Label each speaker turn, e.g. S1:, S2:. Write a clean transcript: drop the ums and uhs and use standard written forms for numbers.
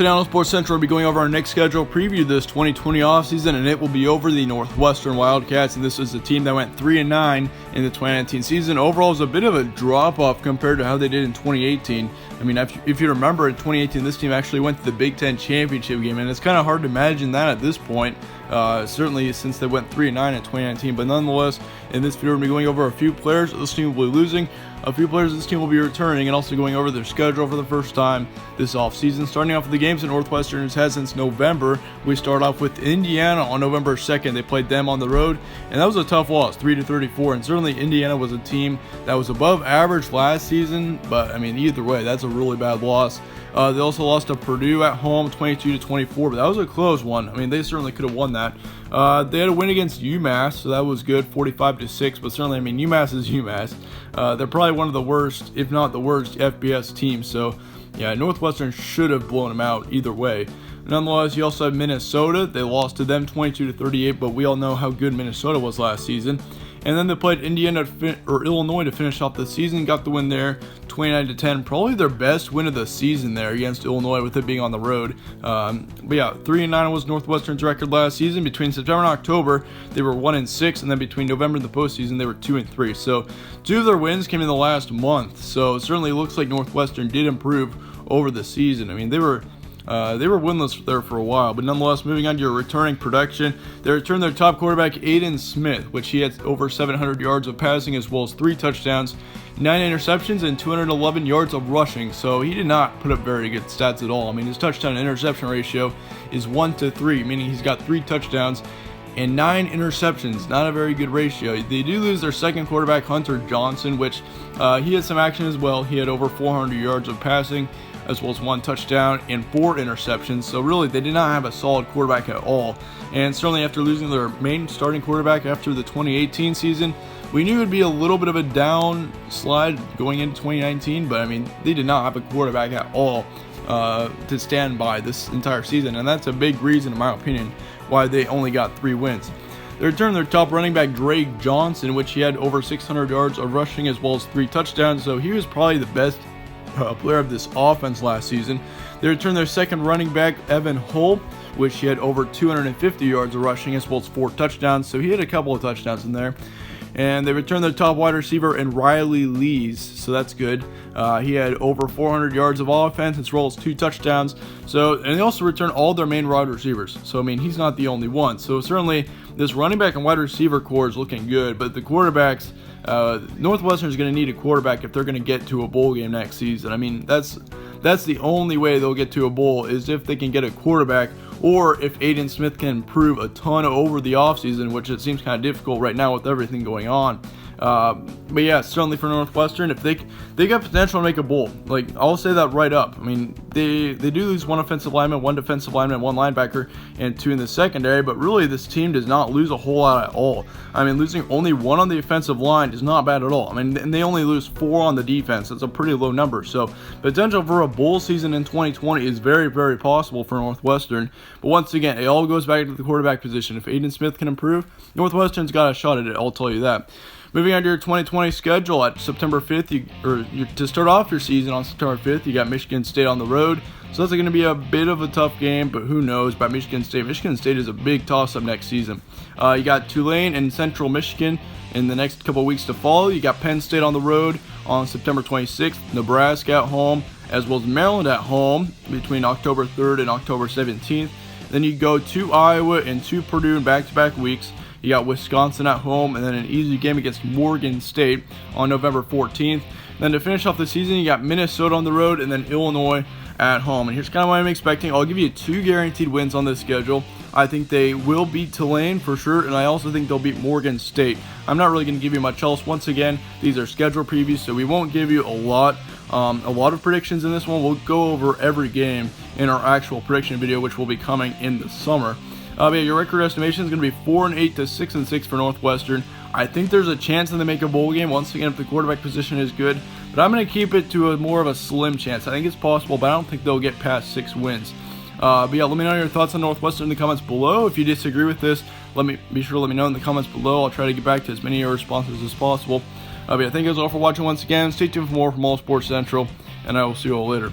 S1: Today on Sports Central, we'll be going over our next schedule preview this 2020 offseason, and it will be over the Northwestern Wildcats. And this is a team that went 3-9 in the 2019 season. Overall, it was a bit of a drop-off compared to how they did in 2018. I mean, if you remember, in 2018, this team actually went to the Big Ten championship game, and it's kind of hard to imagine that at this point, certainly since they went 3-9 in 2019. But nonetheless, in this video, we're going to be going over a few players this team will be losing, a few players this team will be returning, and also going over their schedule for the first time this offseason. Starting off with the games that Northwestern has had since November, we start off with Indiana on November 2nd. They played them on the road, and that was a tough loss, 3-34. And certainly Indiana was a team that was above average last season, but I mean, either way, that's a really bad loss. They also lost to Purdue at home, 22-24, but that was a close one. I mean, they certainly could have won that. They had a win against UMass, so that was good, 45-6. But certainly, I mean, UMass is UMass. They're probably one of the worst, if not the worst, FBS teams. So, yeah, Northwestern should have blown them out either way. Nonetheless, you also have Minnesota. They lost to them 22-38, but we all know how good Minnesota was last season. And then they played Illinois to finish off the season. Got the win there, 29-10. Probably their best win of the season there against Illinois, with it being on the road. But yeah, 3-9 was Northwestern's record last season. Between September and October, they were 1-6, and then between November and the postseason, they were 2-3. So 2 of their wins came in the last month. So it certainly looks like Northwestern did improve over the season. I mean, they were winless there for a while, but nonetheless, moving on to your returning production, they returned their top quarterback, Aiden Smith, which he had over 700 yards of passing as well as 3 touchdowns, 9 interceptions, and 211 yards of rushing. So he did not put up very good stats at all. I mean, his touchdown to interception ratio is 1-3, meaning he's got 3 touchdowns and 9 interceptions. Not a very good ratio. They do lose their second quarterback, Hunter Johnson, which he had some action as well. He had over 400 yards of passing, as well as 1 touchdown and 4 interceptions. So really, they did not have a solid quarterback at all. And certainly after losing their main starting quarterback after the 2018 season, we knew it would be a little bit of a downslide going into 2019, but I mean, they did not have a quarterback at all to stand by this entire season. And that's a big reason, in my opinion, why they only got 3 wins. They returned their top running back, Drake Johnson, which he had over 600 yards of rushing as well as 3 touchdowns. So he was probably the best player of this offense last season. They returned their second running back, Evan Hull, which he had over 250 yards of rushing as well as 4 touchdowns. So he had a couple of touchdowns in there. And they returned their top wide receiver in Riley Lees, so that's good. He had over 400 yards of offense as well as 2 touchdowns. And they also returned all their main wide receivers. So I mean, he's not the only one. So certainly this running back and wide receiver core is looking good, but the quarterbacks, Northwestern is going to need a quarterback if they're going to get to a bowl game next season. I mean, that's the only way they'll get to a bowl, is if they can get a quarterback, or if Aiden Smith can improve a ton over the offseason, which it seems kind of difficult right now with everything going on. But yeah, certainly for Northwestern, if they got potential to make a bowl. Like, I'll say that right up. I mean, they do lose 1 offensive lineman, 1 defensive lineman, 1 linebacker, and 2 in the secondary, but really this team does not lose a whole lot at all. I mean, losing only 1 on the offensive line is not bad at all. I mean, and they only lose 4 on the defense. That's a pretty low number. So potential for a bowl season in 2020 is very, very possible for Northwestern. But once again, it all goes back to the quarterback position. If Aiden Smith can improve, Northwestern's got a shot at it, I'll tell you that. Moving on to your 2020 schedule, at September 5th, to start off your season on September 5th, you got Michigan State on the road. So that's going to be a bit of a tough game, but who knows about Michigan State. Michigan State is a big toss-up next season. You got Tulane and Central Michigan in the next couple of weeks to follow. You got Penn State on the road on September 26th, Nebraska at home, as well as Maryland at home between October 3rd and October 17th. Then you go to Iowa and to Purdue in back-to-back weeks. You got Wisconsin at home, and then an easy game against Morgan State on November 14th. Then to finish off the season, you got Minnesota on the road, and then Illinois at home. And here's kind of what I'm expecting. I'll give you 2 guaranteed wins on this schedule. I think they will beat Tulane for sure, and I also think they'll beat Morgan State. I'm not really going to give you much else. Once again, these are schedule previews, so we won't give you a lot of predictions in this one. We'll go over every game in our actual prediction video, which will be coming in the summer. But yeah, your record estimation is going to be 4-8 to 6-6 for Northwestern. I think there's a chance that they make a bowl game, once again, if the quarterback position is good. But I'm going to keep it to more of a slim chance. I think it's possible, but I don't think they'll get past 6 wins. But yeah, let me know your thoughts on Northwestern in the comments below. If you disagree with this, be sure to let me know in the comments below. I'll try to get back to as many of your responses as possible. But yeah, thank you guys all for watching once again. Stay tuned for more from All Sports Central, and I will see you all later.